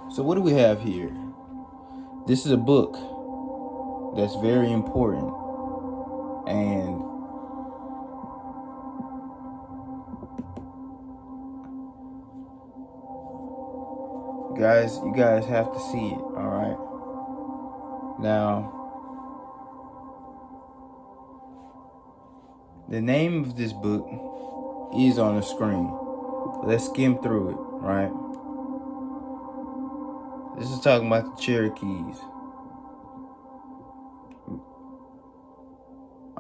So what do we have here? This is a book that's very important, and you guys have to see it. All right. Now, the name of this book is on the screen. Let's skim through it. Right. This is talking about the Cherokees.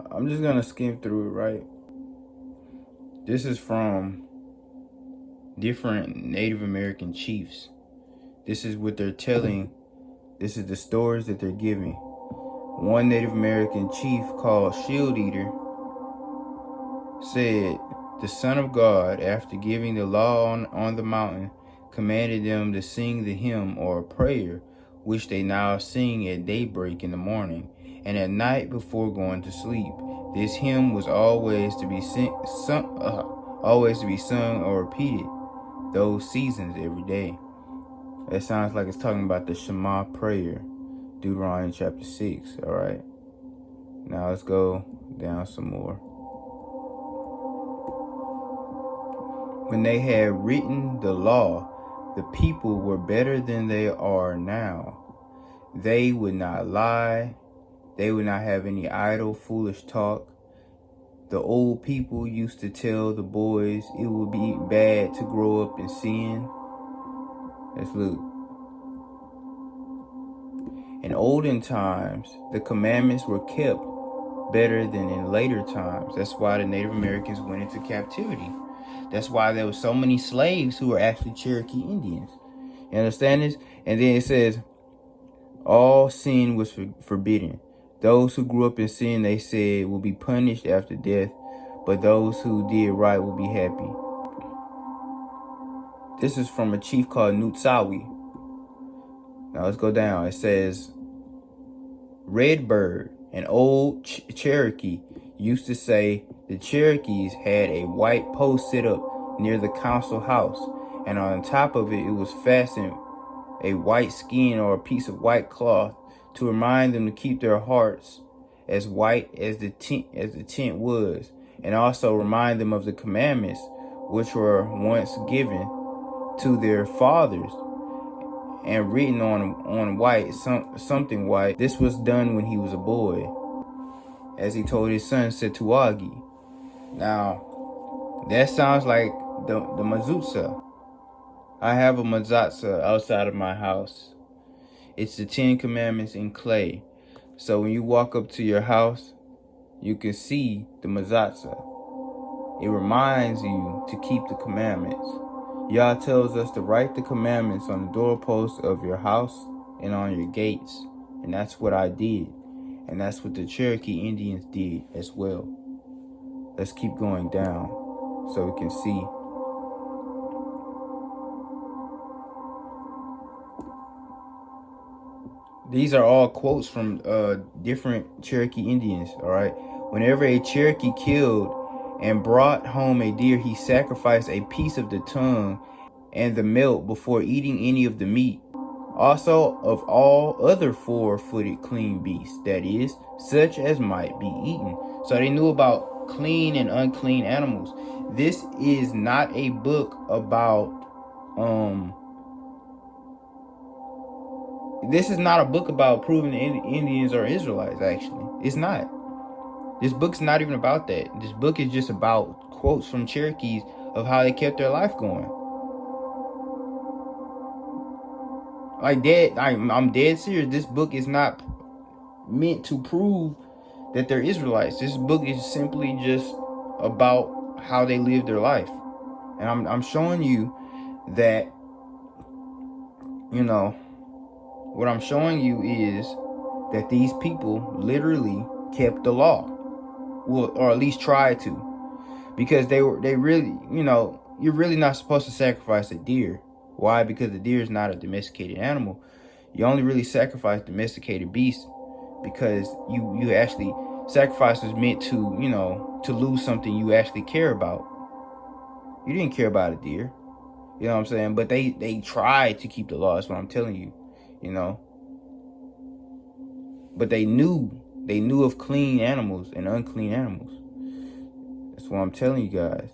I'm just gonna skim through it, right? This is from different Native American chiefs. This is what they're telling. This is the stories that they're giving. One Native American chief called Shield Eater said, the Son of God, after giving the law on the mountain, commanded them to sing the hymn or prayer, which they now sing at daybreak in the morning, and at night before going to sleep. This hymn was always to be sung or repeated those seasons every day. That sounds like it's talking about the Shema prayer, Deuteronomy chapter 6. All right. Now let's go down some more. When they had written the law, the people were better than they are now. They would not lie. They would not have any idle, foolish talk. The old people used to tell the boys it would be bad to grow up in sin. Let's look. In olden times, the commandments were kept better than in later times. That's why the Native Americans went into captivity. That's why there were so many slaves who were actually Cherokee Indians. You understand this? And then it says, all sin was forbidden. Those who grew up in sin, they said, will be punished after death, but those who did right will be happy. This is from a chief called Nutsawi. Now let's go down. It says, Redbird, an old Cherokee, used to say the Cherokees had a white post set up near the council house, and on top of it, it was fastened a white skin or a piece of white cloth to remind them to keep their hearts as white as the tent was, and also remind them of the commandments which were once given to their fathers and written on white, something white. This was done when he was a boy, as he told his son Setuagi. Now, that sounds like the mezuzah. I have a mezuzah outside of my house. It's the 10 Commandments in clay. So when you walk up to your house, you can see the mezuzah. It reminds you to keep the commandments. Yah tells us to write the commandments on the doorposts of your house and on your gates. And that's what I did. And that's what the Cherokee Indians did as well. Let's keep going down so we can see. These are all quotes from different Cherokee Indians, all right? Whenever a Cherokee killed and brought home a deer, he sacrificed a piece of the tongue and the melt before eating any of the meat. Also of all other four-footed clean beasts, that is, such as might be eaten. So they knew about clean and unclean animals. This is not a book about this is not a book about proving the Indians are Israelites, actually. It's not. This book's not even about that. This book is just about quotes from Cherokees of how they kept their life going. Like that, I'm dead serious. This book is not meant to prove that they're Israelites. This book is simply just about how they live their life. And I'm showing you that, you know, what I'm showing you is that these people literally kept the law. Well, or at least tried to. Because they really, you know, you're really not supposed to sacrifice a deer. Why? Because the deer is not a domesticated animal. You only really sacrifice domesticated beasts because you actually, sacrifice was meant to, you know, to lose something you actually care about. You didn't care about a deer. You know what I'm saying? But they tried to keep the law. That's what I'm telling you. You know. But they knew of clean animals and unclean animals. That's what I'm telling you guys.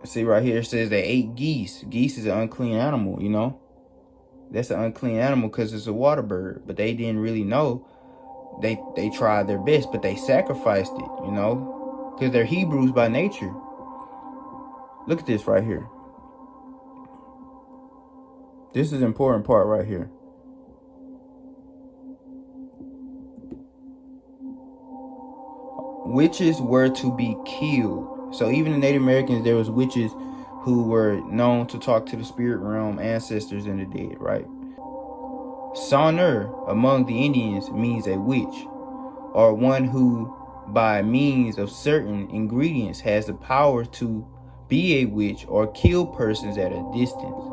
See right here, it says they ate geese. Geese is an unclean animal, you know. That's an unclean animal because it's a water bird. But they didn't really know. They tried their best, but they sacrificed it, you know, because they're Hebrews by nature. Look at this right here. This is an important part right here. Witches were to be killed. So even the Native Americans, there was witches who were known to talk to the spirit realm, ancestors, and the dead, right? Soner among the Indians means a witch, or one who by means of certain ingredients has the power to be a witch or kill persons at a distance,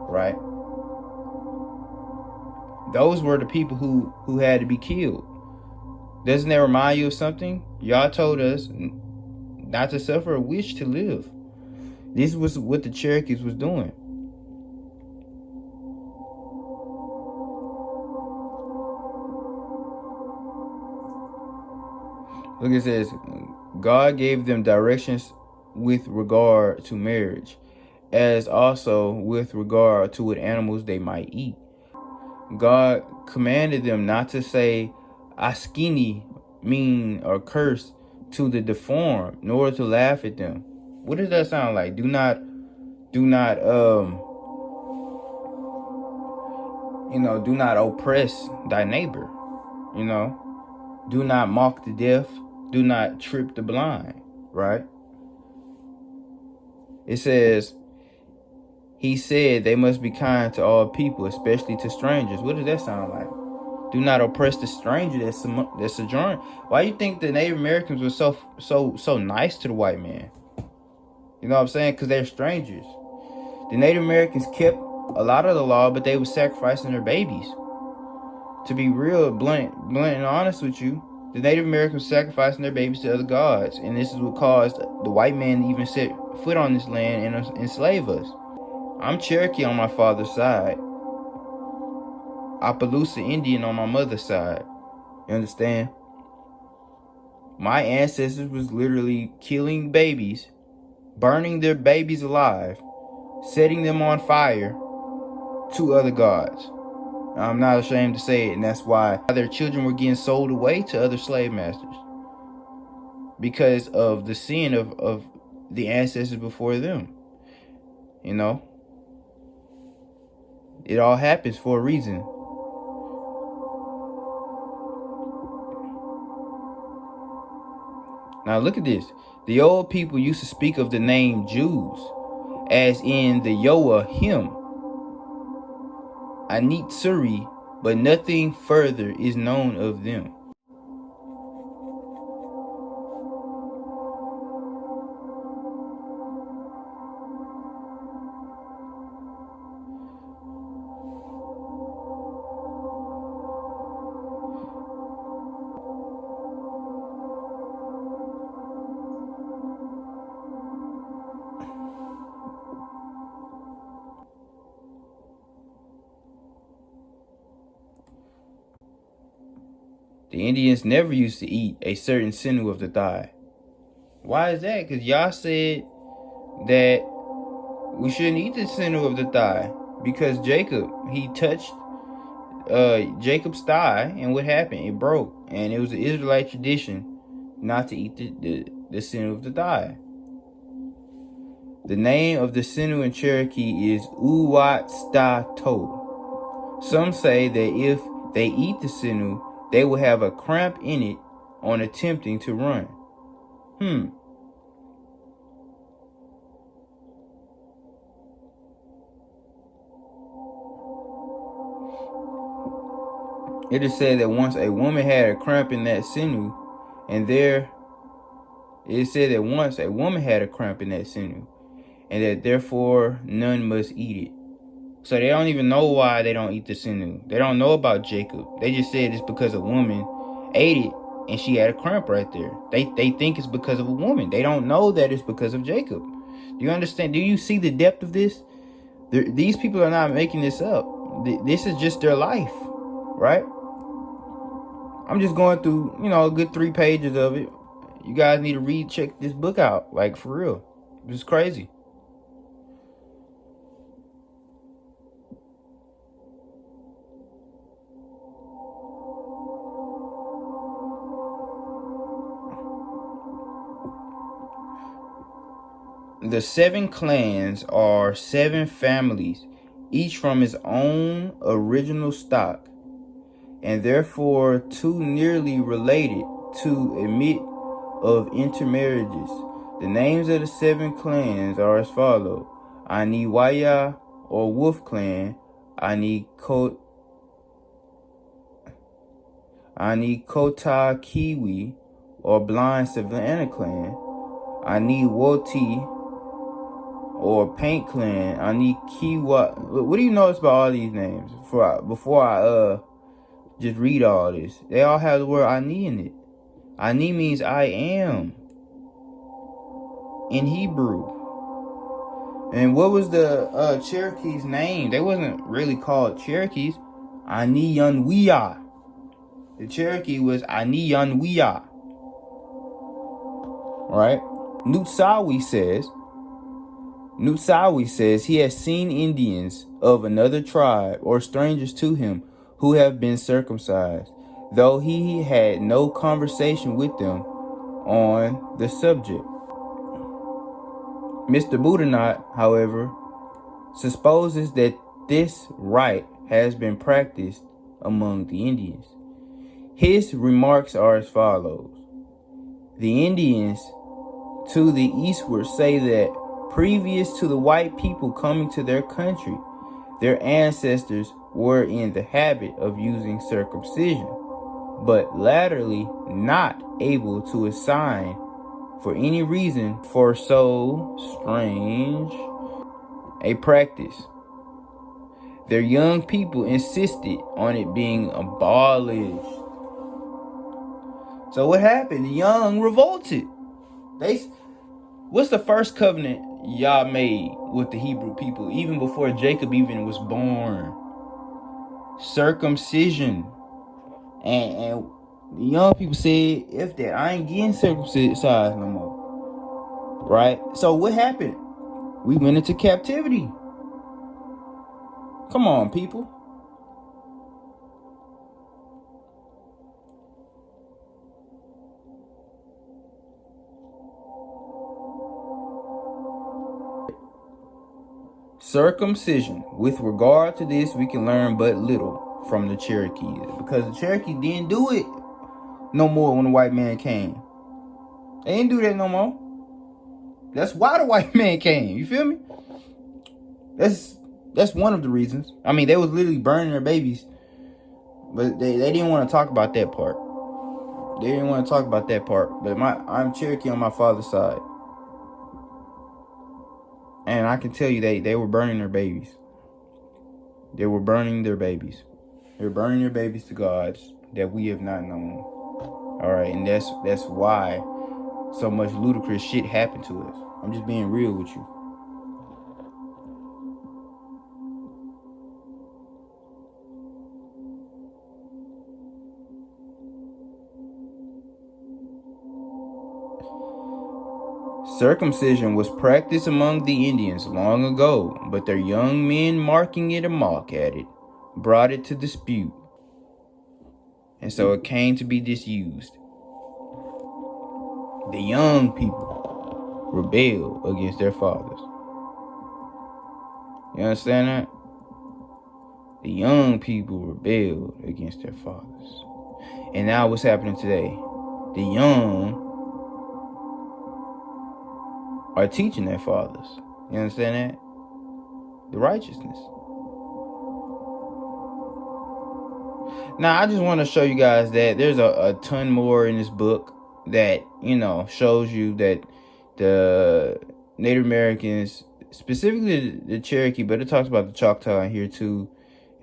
right? Those were the people who had to be killed. Doesn't that remind you of something? Y'all told us not to suffer a witch to live. This was what the Cherokees was doing. Look, it says, God gave them directions with regard to marriage, as also with regard to what animals they might eat. God commanded them not to say askini, mean or curse, to the deformed, nor to laugh at them. What does that sound like? Do not oppress thy neighbor. You know, do not mock the deaf. Do not trip the blind. Right? It says, he said they must be kind to all people, especially to strangers. What does that sound like? Do not oppress the stranger that's sojourn. Why you think the Native Americans were so nice to the white man? You know what I'm saying? Because they're strangers. The Native Americans kept a lot of the law, but they were sacrificing their babies. To be real blunt and honest with you, the Native Americans were sacrificing their babies to other gods, and this is what caused the white man to even set foot on this land and enslave us. I'm Cherokee on my father's side. Appaloosa Indian on my mother's side. You understand? My ancestors was literally killing babies, burning their babies alive, setting them on fire to other gods. I'm not ashamed to say it, and that's why their children were getting sold away to other slave masters, because of the sin of the ancestors before them. You know, it all happens for a reason. Now look at this. The old people used to speak of the name Jews, as in the Yoa him, Anitsuri, but nothing further is known of them. The Indians never used to eat a certain sinew of the thigh. Why is that? Because y'all said that we shouldn't eat the sinew of the thigh, because Jacob, he touched Jacob's thigh, and what happened? It broke, and it was an Israelite tradition not to eat the sinew of the thigh. The name of the sinew in Cherokee is Uwatstato. Some say that if they eat the sinew, they will have a cramp in it on attempting to run. It is said that once a woman had a cramp in that sinew, and that therefore none must eat it. So they don't even know why they don't eat the sinew. They don't know about Jacob. They just said it's because a woman ate it and she had a cramp right there. They think it's because of a woman. They don't know that it's because of Jacob. Do you understand? Do you see the depth of this? These people are not making this up. This is just their life, right? I'm just going through, a good 3 pages of it. You guys need to check this book out, like, for real. It's crazy. The 7 clans are 7 families, each from its own original stock, and therefore too nearly related to admit of intermarriages. The names of the 7 clans are as follows: Aniyunwiyah or Wolf Clan, Anikotakiwi or Blind Savannah Clan, Aniwoti or Paint Clan, Anikiwa. What do you notice about all these names? Before I just read all this, they all have the word Ani in it. Ani means I am in Hebrew. And what was the Cherokees' name? They wasn't really called Cherokees. Aniyunwiyah. The Cherokee was Aniyunwiyah. Right? Nutsawi says he has seen Indians of another tribe or strangers to him who have been circumcised, though he had no conversation with them on the subject. Mr. Budanot, however, supposes that this rite has been practiced among the Indians. His remarks are as follows: the Indians to the eastward say that previous to the white people coming to their country, their ancestors were in the habit of using circumcision, but latterly not able to assign for any reason for so strange a practice. Their young people insisted on it being abolished. So what happened? The young revolted. What's the first covenant Yah made with the Hebrew people, even before Jacob even was born? Circumcision. And the young people said, if that, I ain't getting circumcised no more. Right? So what happened? We went into captivity. Come on, people. Circumcision. With regard to this, we can learn but little from the Cherokees, because the Cherokee didn't do it no more when the white man came. They didn't do that no more. That's why the white man came. You feel me? That's one of the reasons. I mean, they was literally burning their babies, but they didn't want to talk about that part. They didn't want to talk about that part. But I'm Cherokee on my father's side, and I can tell you they were burning their babies. They were burning their babies. They were burning their babies to gods that we have not known. All right, and that's why so much ludicrous shit happened to us. I'm just being real with you. Circumcision was practiced among the Indians long ago, but their young men, marking it a mock at it, brought it to dispute, and so it came to be disused. The young people rebelled against their fathers. You understand that? The young people rebelled against their fathers. And now what's happening today? The young are teaching their fathers. You understand that? The righteousness. Now, I just want to show you guys that there's a ton more in this book that, shows you that the Native Americans, specifically the Cherokee, but it talks about the Choctaw in here too,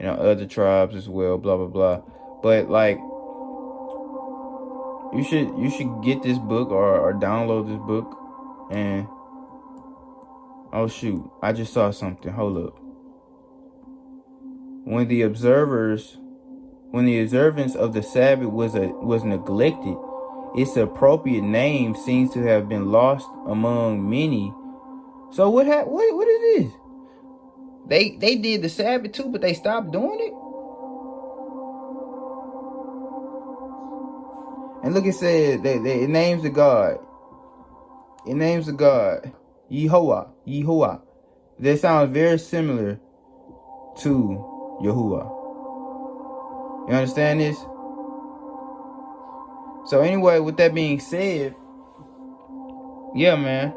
other tribes as well, blah blah blah. But like, you should get this book or download this book. And oh shoot, I just saw something. Hold up. When the observance of the Sabbath was neglected, its appropriate name seems to have been lost among many. So what is this? They did the Sabbath too, but they stopped doing it. And look, it said it names the God. It names the God Yehovah. That sounds very similar to Yahuwah. You understand this? So anyway, with that being said, yeah, man,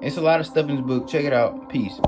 it's a lot of stuff in this book. Check it out. Peace.